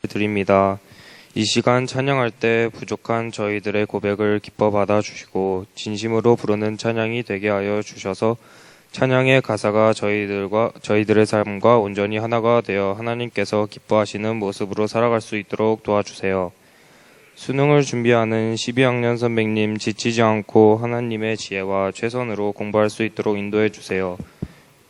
드립니다. 이 시간 찬양할 때 부족한 저희들의 고백을 기뻐 받아주시고 진심으로 부르는 찬양이 되게 하여 주셔서 찬양의 가사가 저희들의 삶과 온전히 하나가 되어 하나님께서 기뻐하시는 모습으로 살아갈 수 있도록 도와주세요. 수능을 준비하는 12학년 선배님 지치지 않고 하나님의 지혜와 최선으로 공부할 수 있도록 인도해 주세요.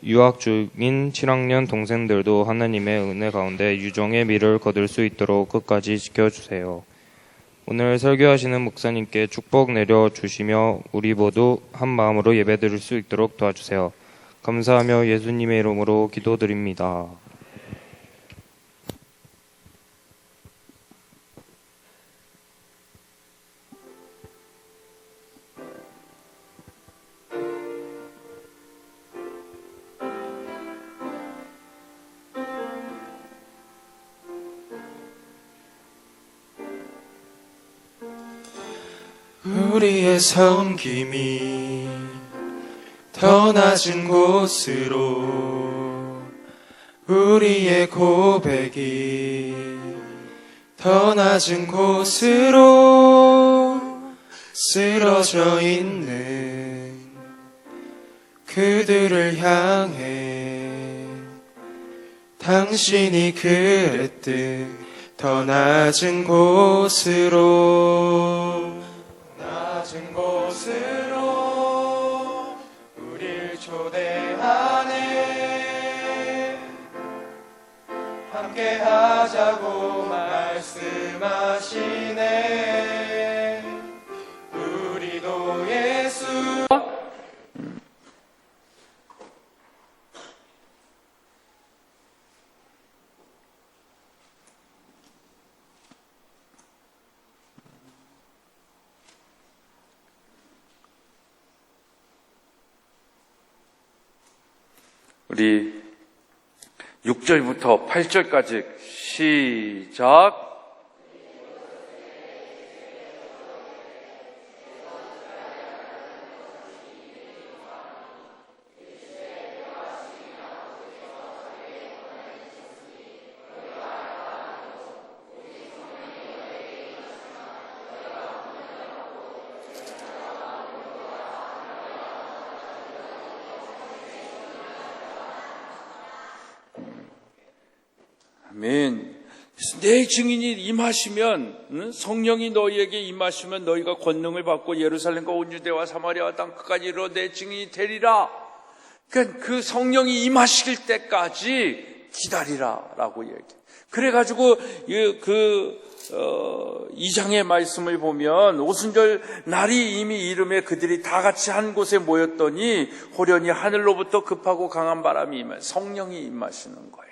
유학 중인 7학년 동생들도 하나님의 은혜 가운데 유종의 미를 거둘 수 있도록 끝까지 지켜주세요. 오늘 설교하시는 목사님께 축복 내려주시며 우리 모두 한 마음으로 예배드릴 수 있도록 도와주세요. 감사하며 예수님의 이름으로 기도드립니다. 우리의 섬김이 더 낮은 곳으로 우리의 고백이 더 낮은 곳으로 쓰러져 있는 그들을 향해 당신이 그랬듯 더 낮은 곳으로 우릴 초대하네. 함께 하자고 말씀하시네. 우리도 예수 우리 6절부터 8절까지 시작. 아멘. 내 증인이 임하시면, 성령이 너희에게 임하시면 너희가 권능을 받고 예루살렘과 온 유대와 사마리아와 땅 끝까지 이르러 내 증인이 되리라. 그러니까 그 성령이 임하실 때까지 기다리라라고 얘기해. 그래가지고 2장의 말씀을 보면 오순절 날이 이미 이름에 그들이 다 같이 한 곳에 모였더니 호련히 하늘로부터 급하고 강한 바람이 임해 성령이 임하시는 거예요.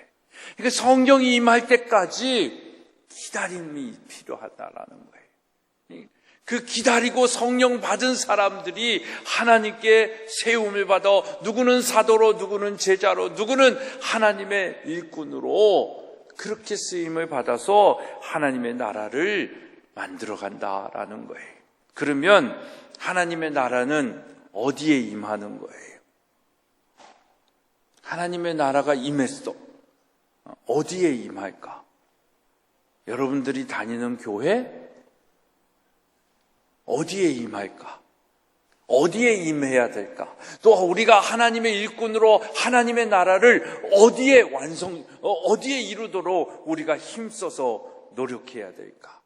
그러니까 성령이 임할 때까지 기다림이 필요하다라는 거예요. 그 기다리고 성령 받은 사람들이 하나님께 세움을 받아 누구는 사도로 누구는 제자로 누구는 하나님의 일꾼으로 그렇게 쓰임을 받아서 하나님의 나라를 만들어 간다라는 거예요. 그러면 하나님의 나라는 어디에 임하는 거예요? 하나님의 나라가 임했어. 어디에 임할까? 여러분들이 다니는 교회? 어디에 임할까? 어디에 임해야 될까? 또 우리가 하나님의 일꾼으로 하나님의 나라를 어디에 이루도록 우리가 힘써서 노력해야 될까?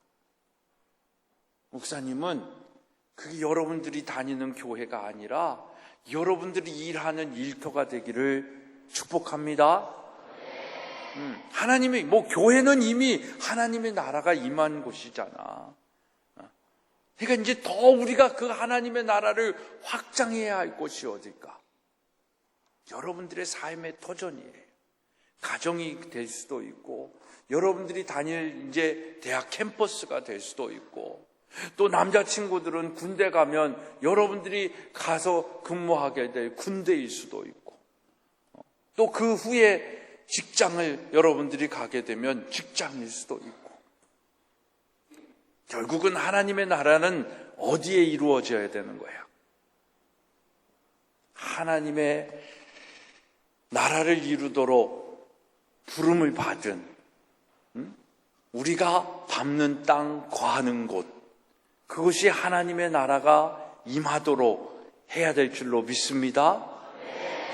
목사님은 그게 여러분들이 다니는 교회가 아니라 여러분들이 일하는 일터가 되기를 축복합니다. 하나님의, 교회는 이미 하나님의 나라가 임한 곳이잖아. 그러니까 이제 더 우리가 그 하나님의 나라를 확장해야 할 곳이 어딜까? 여러분들의 삶의 터전이에요. 가정이 될 수도 있고, 여러분들이 다닐 이제 대학 캠퍼스가 될 수도 있고, 또 남자친구들은 군대 가면 여러분들이 가서 근무하게 될 군대일 수도 있고, 또 그 후에 직장을 여러분들이 가게 되면 직장일 수도 있고, 결국은 하나님의 나라는 어디에 이루어져야 되는 거야? 하나님의 나라를 이루도록 부름을 받은 우리가 밟는 땅, 거하는 곳, 그것이 하나님의 나라가 임하도록 해야 될 줄로 믿습니다.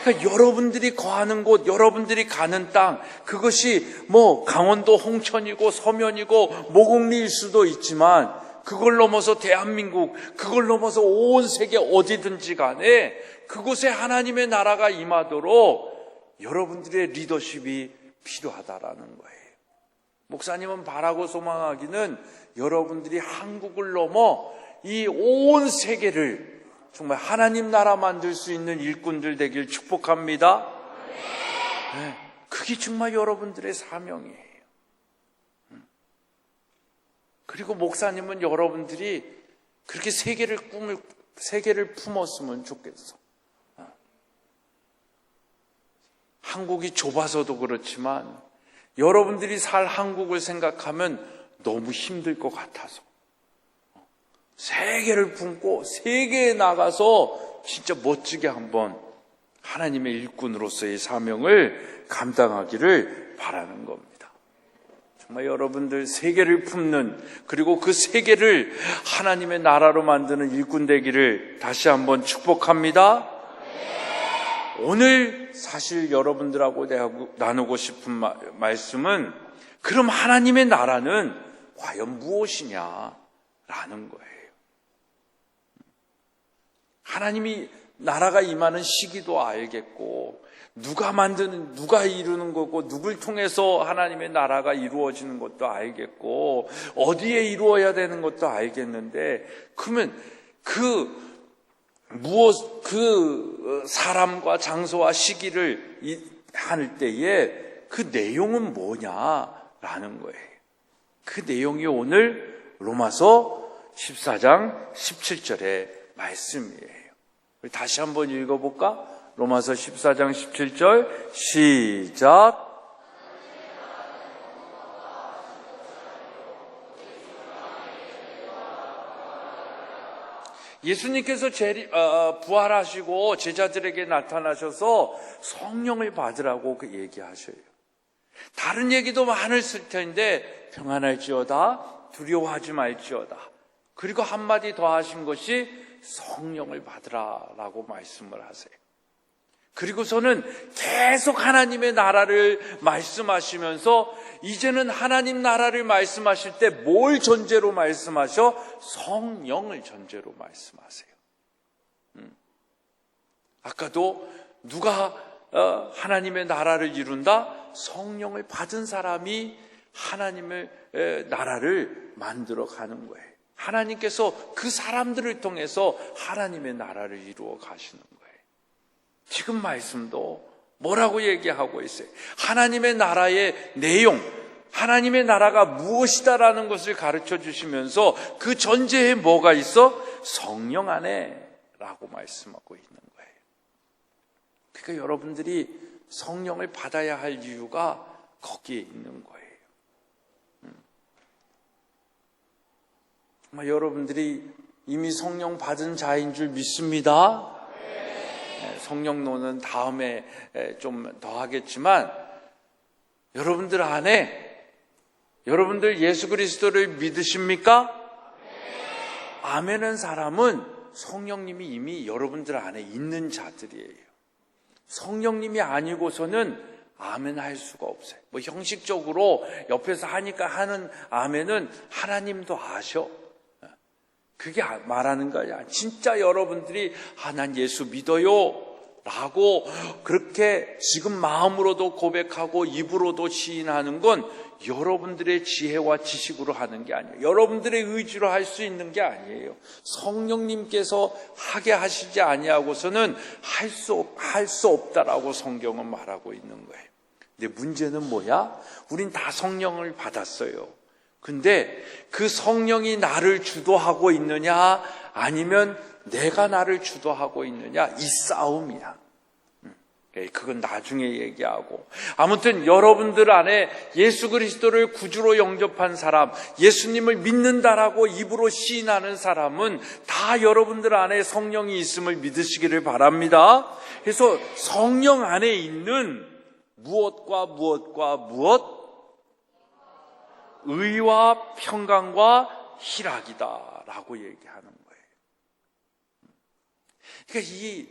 그러니까 여러분들이 거하는 곳, 여러분들이 가는 땅, 그것이 뭐 강원도 홍천이고 서면이고 모곡리일 수도 있지만, 그걸 넘어서 대한민국, 그걸 넘어서 온 세계 어디든지 간에 그곳에 하나님의 나라가 임하도록 여러분들의 리더십이 필요하다라는 거예요. 목사님은 바라고 소망하기는 여러분들이 한국을 넘어 이 온 세계를 정말 하나님 나라 만들 수 있는 일꾼들 되길 축복합니다. 네, 그게 정말 여러분들의 사명이에요. 그리고 목사님은 여러분들이 그렇게 세계를 품었으면 좋겠어. 한국이 좁아서도 그렇지만 여러분들이 살 한국을 생각하면 너무 힘들 것 같아서 세계를 품고 세계에 나가서 진짜 멋지게 한번 하나님의 일꾼으로서의 사명을 감당하기를 바라는 겁니다. 정말 여러분들 세계를 품는, 그리고 그 세계를 하나님의 나라로 만드는 일꾼 되기를 다시 한번 축복합니다. 오늘 사실 여러분들하고 나누고 싶은 말씀은, 그럼 하나님의 나라는 과연 무엇이냐라는 거예요. 하나님이 나라가 임하는 시기도 알겠고, 누가 이루는 거고, 누굴 통해서 하나님의 나라가 이루어지는 것도 알겠고, 어디에 이루어야 되는 것도 알겠는데, 그러면 그 사람과 장소와 시기를 할 때에 그 내용은 뭐냐라는 거예요. 그 내용이 오늘 로마서 14장 17절의 말씀이에요. 우리 다시 한번 읽어볼까? 로마서 14장 17절 시작. 예수님께서 부활하시고 제자들에게 나타나셔서 성령을 받으라고 그 얘기하셔요. 다른 얘기도 많을 텐데 평안할지어다, 두려워하지 말지어다. 그리고 한마디 더 하신 것이 성령을 받으라라고 말씀을 하세요. 그리고서는 계속 하나님의 나라를 말씀하시면서 이제는 하나님 나라를 말씀하실 때 뭘 전제로 말씀하셔? 성령을 전제로 말씀하세요. 아까도 누가 하나님의 나라를 이룬다? 성령을 받은 사람이 하나님의 나라를 만들어 가는 거예요. 하나님께서 그 사람들을 통해서 하나님의 나라를 이루어 가시는 거예요. 지금 말씀도 뭐라고 얘기하고 있어요? 하나님의 나라의 내용, 하나님의 나라가 무엇이다라는 것을 가르쳐 주시면서 그 전제에 뭐가 있어? 성령 안에 라고 말씀하고 있는 거예요. 그러니까 여러분들이 성령을 받아야 할 이유가 거기에 있는 거예요. 정말 여러분들이 이미 성령 받은 자인 줄 믿습니다. 성령론은 다음에 좀 더 하겠지만, 여러분들 안에 여러분들 예수 그리스도를 믿으십니까? 아멘한 사람은 성령님이 이미 여러분들 안에 있는 자들이에요. 성령님이 아니고서는 아멘 할 수가 없어요. 뭐 형식적으로 옆에서 하니까 하는 아멘은 하나님도 아셔. 그게 말하는 거야. 진짜 여러분들이 난 예수 믿어요 라고 그렇게 지금 마음으로도 고백하고 입으로도 시인하는 건 여러분들의 지혜와 지식으로 하는 게 아니에요. 여러분들의 의지로 할 수 있는 게 아니에요. 성령님께서 하게 하시지 아니하고서는 할 수 없다라고 성경은 말하고 있는 거예요. 근데 문제는 뭐야? 우린 다 성령을 받았어요. 근데 그 성령이 나를 주도하고 있느냐, 아니면 내가 나를 주도하고 있느냐, 이 싸움이야. 그건 나중에 얘기하고, 아무튼 여러분들 안에 예수 그리스도를 구주로 영접한 사람, 예수님을 믿는다라고 입으로 시인하는 사람은 다 여러분들 안에 성령이 있음을 믿으시기를 바랍니다. 그래서 성령 안에 있는 무엇과 무엇과 무엇? 의와 평강과 희락이다라고 얘기하는 거예요. 그러니까 이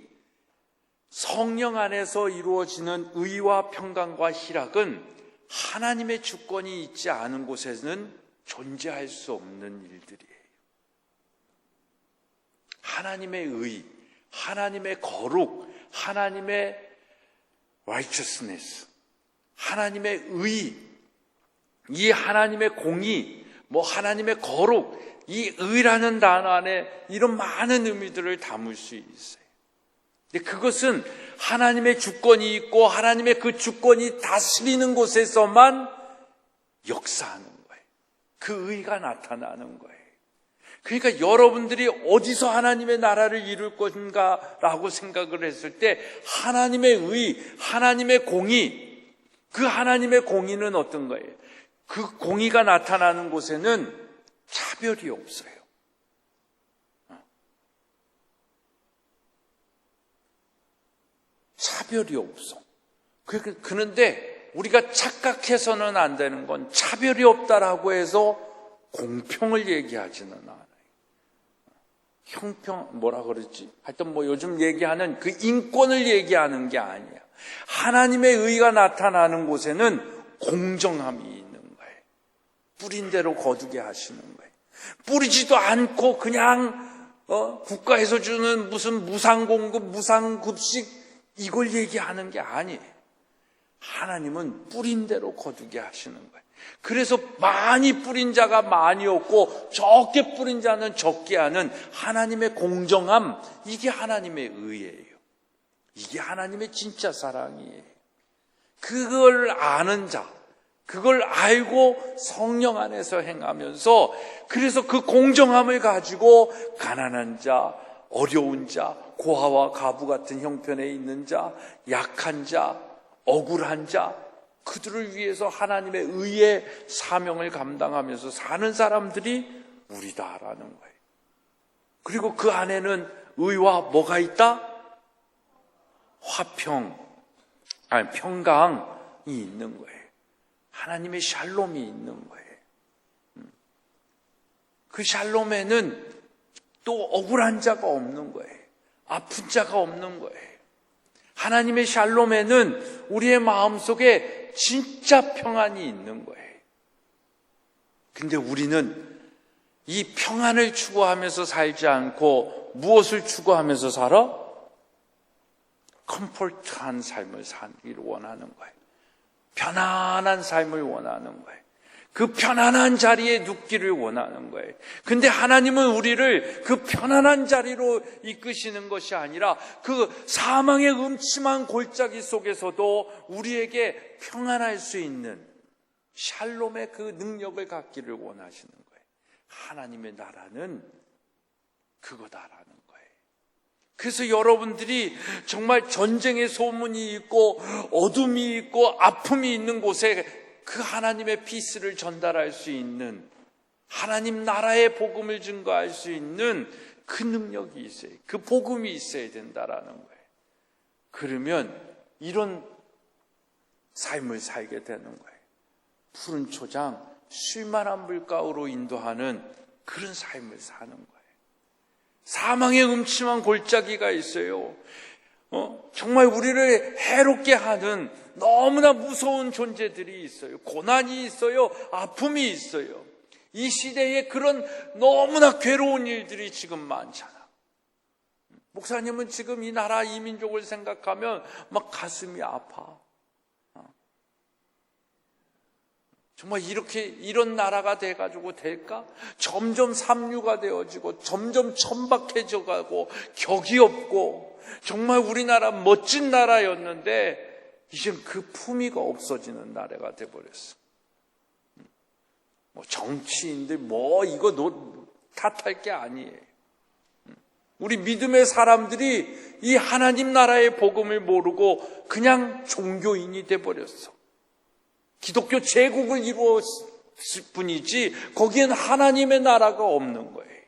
성령 안에서 이루어지는 의와 평강과 희락은 하나님의 주권이 있지 않은 곳에는 존재할 수 없는 일들이에요. 하나님의 의, 하나님의 거룩, 하나님의 righteousness, 하나님의 의, 이 하나님의 공의, 하나님의 거룩, 이 의라는 단어 안에 이런 많은 의미들을 담을 수 있어요. 근데 그것은 하나님의 주권이 있고 하나님의 그 주권이 다스리는 곳에서만 역사하는 거예요. 그 의가 나타나는 거예요. 그러니까 여러분들이 어디서 하나님의 나라를 이룰 것인가라고 생각을 했을 때 하나님의 의, 하나님의 공의, 그 하나님의 공의는 어떤 거예요? 그 공의가 나타나는 곳에는 차별이 없어요. 차별이 없어. 그런데 우리가 착각해서는 안 되는 건 차별이 없다라고 해서 공평을 얘기하지는 않아요. 형평, 뭐라 그러지? 하여튼 요즘 얘기하는 그 인권을 얘기하는 게 아니야. 하나님의 의가 나타나는 곳에는 공정함이 있는 거예요. 뿌린 대로 거두게 하시는 거예요. 뿌리지도 않고 그냥 국가에서 주는 무슨 무상공급, 무상급식 이걸 얘기하는 게 아니에요. 하나님은 뿌린 대로 거두게 하시는 거예요. 그래서 많이 뿌린 자가 많이 얻고 적게 뿌린 자는 적게 하는 하나님의 공정함, 이게 하나님의 의예요. 이게 하나님의 진짜 사랑이에요. 그걸 아는 자, 그걸 알고 성령 안에서 행하면서 그래서 그 공정함을 가지고 가난한 자, 어려운 자, 고아와 가부 같은 형편에 있는 자, 약한 자, 억울한 자, 그들을 위해서 하나님의 의의 사명을 감당하면서 사는 사람들이 우리다라는 거예요. 그리고 그 안에는 의와 뭐가 있다? 평강이 있는 거예요. 하나님의 샬롬이 있는 거예요. 그 샬롬에는 또 억울한 자가 없는 거예요. 아픈 자가 없는 거예요. 하나님의 샬롬에는 우리의 마음속에 진짜 평안이 있는 거예요. 근데 우리는 이 평안을 추구하면서 살지 않고 무엇을 추구하면서 살아? 컴포트한 삶을 살기를 원하는 거예요. 편안한 삶을 원하는 거예요. 그 편안한 자리에 눕기를 원하는 거예요. 근데 하나님은 우리를 그 편안한 자리로 이끄시는 것이 아니라 그 사망의 음침한 골짜기 속에서도 우리에게 평안할 수 있는 샬롬의 그 능력을 갖기를 원하시는 거예요. 하나님의 나라는 그거다라는 거예요. 그래서 여러분들이 정말 전쟁의 소문이 있고 어둠이 있고 아픔이 있는 곳에 그 하나님의 피스를 전달할 수 있는, 하나님 나라의 복음을 증거할 수 있는 그 능력이 있어요. 그 복음이 있어야 된다라는 거예요. 그러면 이런 삶을 살게 되는 거예요. 푸른 초장, 쉴만한 물가로 인도하는 그런 삶을 사는 거예요. 사망의 음침한 골짜기가 있어요. 정말 우리를 해롭게 하는 너무나 무서운 존재들이 있어요. 고난이 있어요. 아픔이 있어요. 이 시대에 그런 너무나 괴로운 일들이 지금 많잖아. 목사님은 지금 이 나라 이 민족을 생각하면 막 가슴이 아파. 정말 이런 나라가 돼가지고 될까? 점점 삼류가 되어지고 점점 천박해져 가고 격이 없고 정말 우리나라 멋진 나라였는데 이젠 그 품위가 없어지는 나라가 돼버렸어. 정치인들 이거 탓할 게 아니에요. 우리 믿음의 사람들이 이 하나님 나라의 복음을 모르고 그냥 종교인이 돼버렸어. 기독교 제국을 이루었을 뿐이지 거기엔 하나님의 나라가 없는 거예요.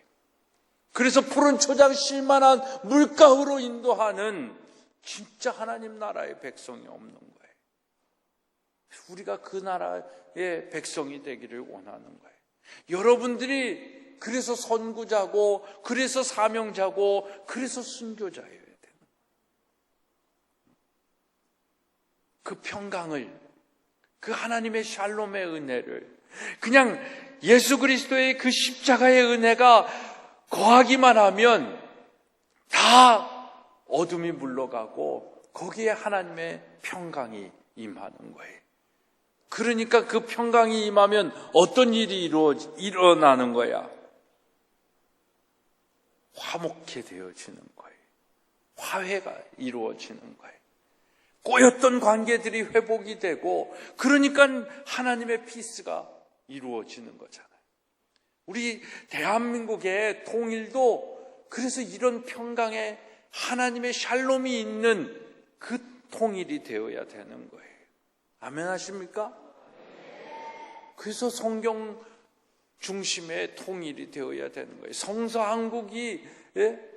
그래서 푸른 초장 쉴만한 물가으로 인도하는 진짜 하나님 나라의 백성이 없는 거예요. 우리가 그 나라의 백성이 되기를 원하는 거예요. 여러분들이 그래서 선구자고, 그래서 사명자고, 그래서 순교자여야 되는 거예요. 그 평강을, 그 하나님의 샬롬의 은혜를, 그냥 예수 그리스도의 그 십자가의 은혜가 거하기만 하면 다 어둠이 물러가고 거기에 하나님의 평강이 임하는 거예요. 그러니까 그 평강이 임하면 어떤 일이 일어나는 거야? 화목해 되어지는 거예요. 화해가 이루어지는 거예요. 꼬였던 관계들이 회복이 되고, 그러니까 하나님의 피스가 이루어지는 거잖아요. 우리 대한민국의 통일도 그래서 이런 평강에 하나님의 샬롬이 있는 그 통일이 되어야 되는 거예요. 아멘 하십니까? 그래서 성경 중심의 통일이 되어야 되는 거예요. 성서 한국이,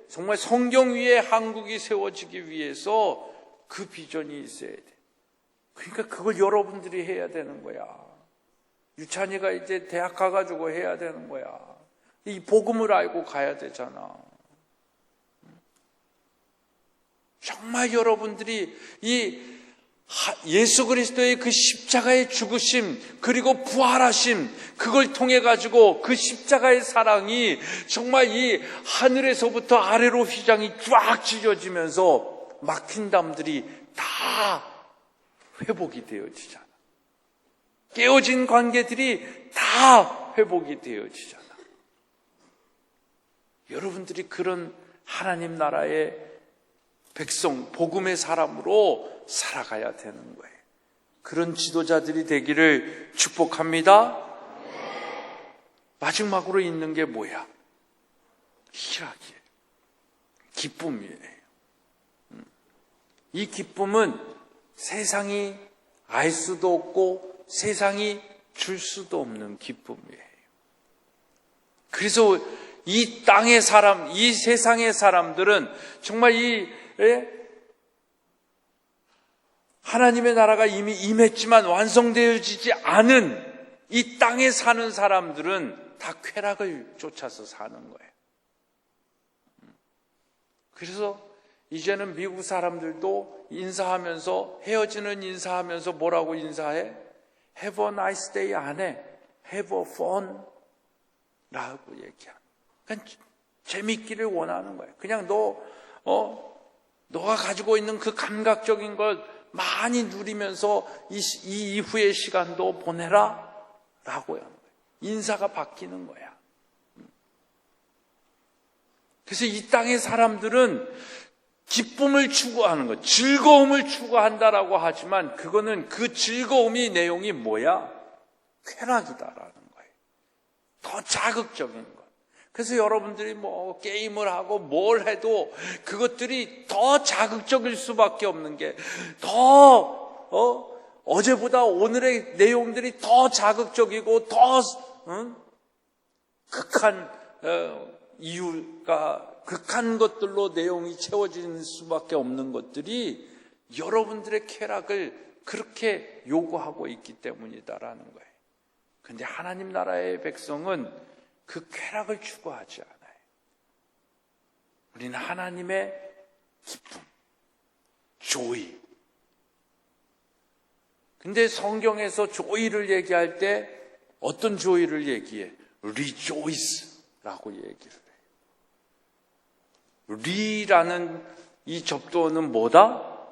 정말 성경 위에 한국이 세워지기 위해서 그 비전이 있어야 돼. 그러니까 그걸 여러분들이 해야 되는 거야. 유찬이가 이제 대학 가가지고 해야 되는 거야. 이 복음을 알고 가야 되잖아. 정말 여러분들이 이 예수 그리스도의 그 십자가의 죽으심, 그리고 부활하심, 그걸 통해 가지고 그 십자가의 사랑이 정말 이 하늘에서부터 아래로 휘장이 쫙 찢어지면서 막힌 담들이 다 회복이 되어지잖아. 깨어진 관계들이 다 회복이 되어지잖아. 여러분들이 그런 하나님 나라의 백성, 복음의 사람으로 살아가야 되는 거예요. 그런 지도자들이 되기를 축복합니다. 마지막으로 있는 게 뭐야? 희락이에요. 기쁨이에요. 이 기쁨은 세상이 알 수도 없고 세상이 줄 수도 없는 기쁨이에요. 그래서 이 땅의 사람, 이 세상의 사람들은 정말 하나님의 나라가 이미 임했지만 완성되어지지 않은 이 땅에 사는 사람들은 다 쾌락을 쫓아서 사는 거예요. 그래서 이제는 미국 사람들도 인사하면서, 헤어지는 인사하면서 뭐라고 인사해? Have a nice day 안 해. Have a fun 라고 얘기하는. 그러니까 재밌기를 원하는 거예요. 그냥 너가 가지고 있는 그 감각적인 걸 많이 누리면서 이 이후의 시간도 보내라 라고 하는 거예요. 인사가 바뀌는 거야. 그래서 이 땅의 사람들은 기쁨을 추구하는 것, 즐거움을 추구한다라고 하지만 그거는 그 즐거움이 내용이 뭐야? 쾌락이다라는 거예요. 더 자극적인 것. 그래서 여러분들이 뭐 게임을 하고 뭘 해도 그것들이 더 자극적일 수밖에 없는 게 어제보다 오늘의 내용들이 더 자극적이고 더 극한 이유가 극한 것들로 내용이 채워질 수밖에 없는 것들이 여러분들의 쾌락을 그렇게 요구하고 있기 때문이다라는 거예요. 그런데 하나님 나라의 백성은 그 쾌락을 추구하지 않아요. 우리는 하나님의 기쁨, 조이. 근데 성경에서 조이를 얘기할 때 어떤 조이를 얘기해? rejoice라고 얘기를 해요. 리라는 이 접두어는 뭐다?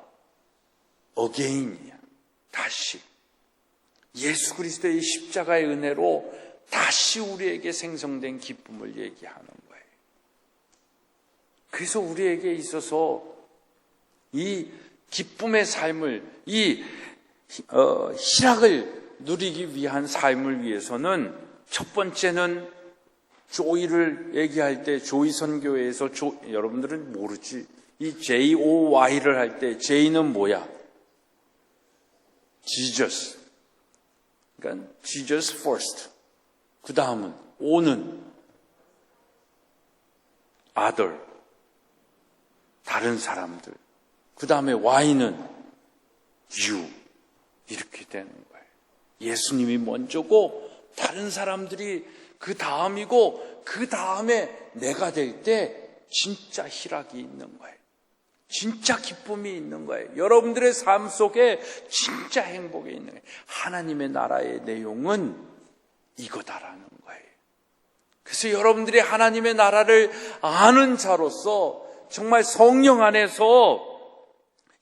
again이야. 다시. 예수 그리스도의 십자가의 은혜로 다시 우리에게 생성된 기쁨을 얘기하는 거예요. 그래서 우리에게 있어서 이 기쁨의 삶을, 이 희락을 누리기 위한 삶을 위해서는 첫 번째는 조이를 얘기할 때 조이 선교회에서 여러분들은 모르지. 이 JOY를 할 때 J는 뭐야? Jesus. 그러니까 Jesus first. 그 다음은 O는 other. 다른 사람들. 그 다음에 Y는 you. 이렇게 되는 거예요. 예수님이 먼저고 다른 사람들이 그 다음이고 그 다음에 내가 될 때 진짜 희락이 있는 거예요. 진짜 기쁨이 있는 거예요. 여러분들의 삶 속에 진짜 행복이 있는 거예요. 하나님의 나라의 내용은 이거다라는 거예요. 그래서 여러분들이 하나님의 나라를 아는 자로서 정말 성령 안에서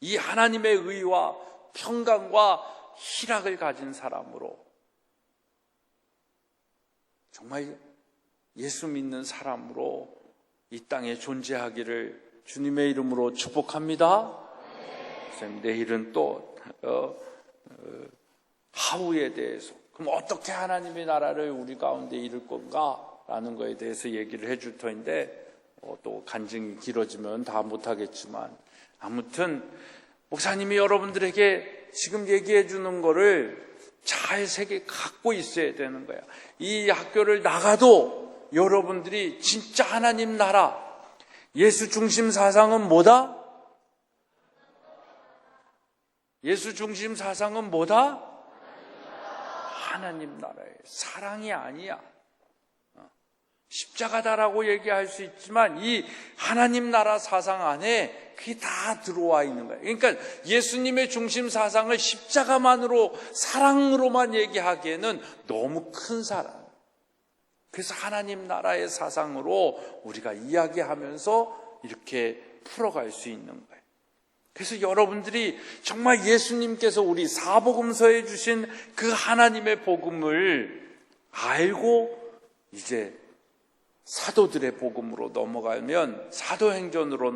이 하나님의 의와 평강과 희락을 가진 사람으로 정말 예수 믿는 사람으로 이 땅에 존재하기를 주님의 이름으로 축복합니다. 내일은 또 하우에 대해서 그럼 어떻게 하나님의 나라를 우리 가운데 이룰 건가? 라는 거에 대해서 얘기를 해줄 터인데 또 간증이 길어지면 다 못하겠지만 아무튼 목사님이 여러분들에게 지금 얘기해 주는 거를 잘 새겨 갖고 있어야 되는 거야. 이 학교를 나가도 여러분들이 진짜 하나님 나라, 예수 중심 사상은 뭐다? 예수 중심 사상은 뭐다? 하나님 나라예요. 사랑이 아니야. 십자가다라고 얘기할 수 있지만 이 하나님 나라 사상 안에 그게 다 들어와 있는 거예요. 그러니까 예수님의 중심 사상을 십자가만으로 사랑으로만 얘기하기에는 너무 큰 사랑. 그래서 하나님 나라의 사상으로 우리가 이야기하면서 이렇게 풀어갈 수 있는 거예요. 그래서 여러분들이 정말 예수님께서 우리 사복음서에 주신 그 하나님의 복음을 알고 이제 사도들의 복음으로 넘어가면, 사도행전으로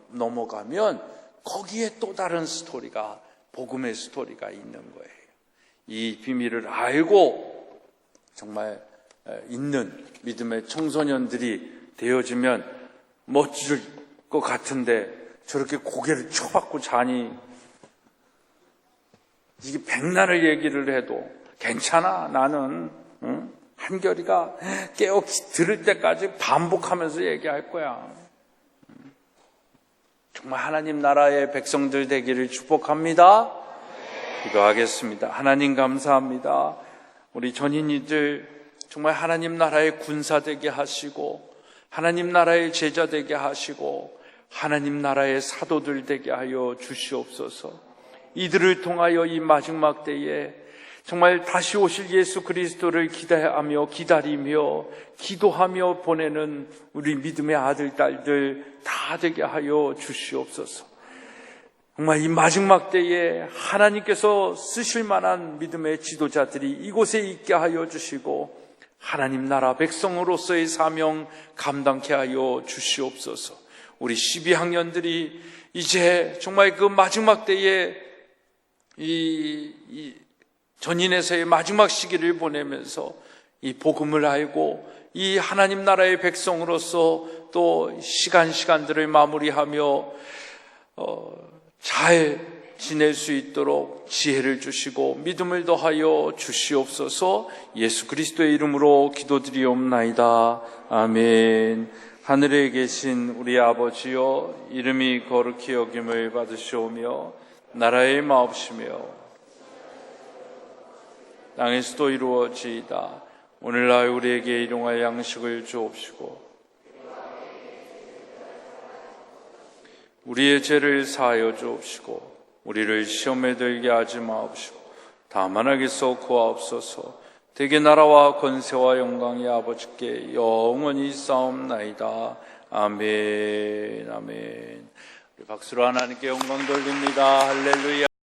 넘어가면 거기에 또 다른 스토리가, 복음의 스토리가 있는 거예요. 이 비밀을 알고 정말 있는 믿음의 청소년들이 되어지면 멋질 것 같은데 저렇게 고개를 쳐박고 자니 이게 백날을 얘기를 해도 괜찮아, 나는 한결이가 깨어 들을 때까지 반복하면서 얘기할 거야. 정말 하나님 나라의 백성들 되기를 축복합니다. 기도하겠습니다. 하나님 감사합니다. 우리 전인이들 정말 하나님 나라의 군사 되게 하시고 하나님 나라의 제자 되게 하시고 하나님 나라의 사도들 되게 하여 주시옵소서. 이들을 통하여 이 마지막 때에 정말 다시 오실 예수 그리스도를 기대하며 기다리며 기도하며 보내는 우리 믿음의 아들, 딸들 다 되게 하여 주시옵소서. 정말 이 마지막 때에 하나님께서 쓰실 만한 믿음의 지도자들이 이곳에 있게 하여 주시고 하나님 나라 백성으로서의 사명 감당케 하여 주시옵소서. 우리 12학년들이 이제 정말 그 마지막 때에 이 전인에서의 마지막 시기를 보내면서 이 복음을 알고 이 하나님 나라의 백성으로서 또 시간들을 마무리하며 잘 지낼 수 있도록 지혜를 주시고 믿음을 더하여 주시옵소서. 예수 그리스도의 이름으로 기도드리옵나이다. 아멘. 하늘에 계신 우리 아버지여, 이름이 거룩히 여김을 받으시오며 나라의 마옵시며 땅에서도 이루어지이다. 오늘날 우리에게 일용할 양식을 주옵시고 우리의 죄를 사하여 주옵시고 우리를 시험에 들게 하지 마옵시고 다만 악에서 구하옵소서. 대개 나라와 권세와 영광이 아버지께 영원히 싸움나이다. 아멘. 아멘. 우리 박수로 하나님께 영광 돌립니다. 할렐루야.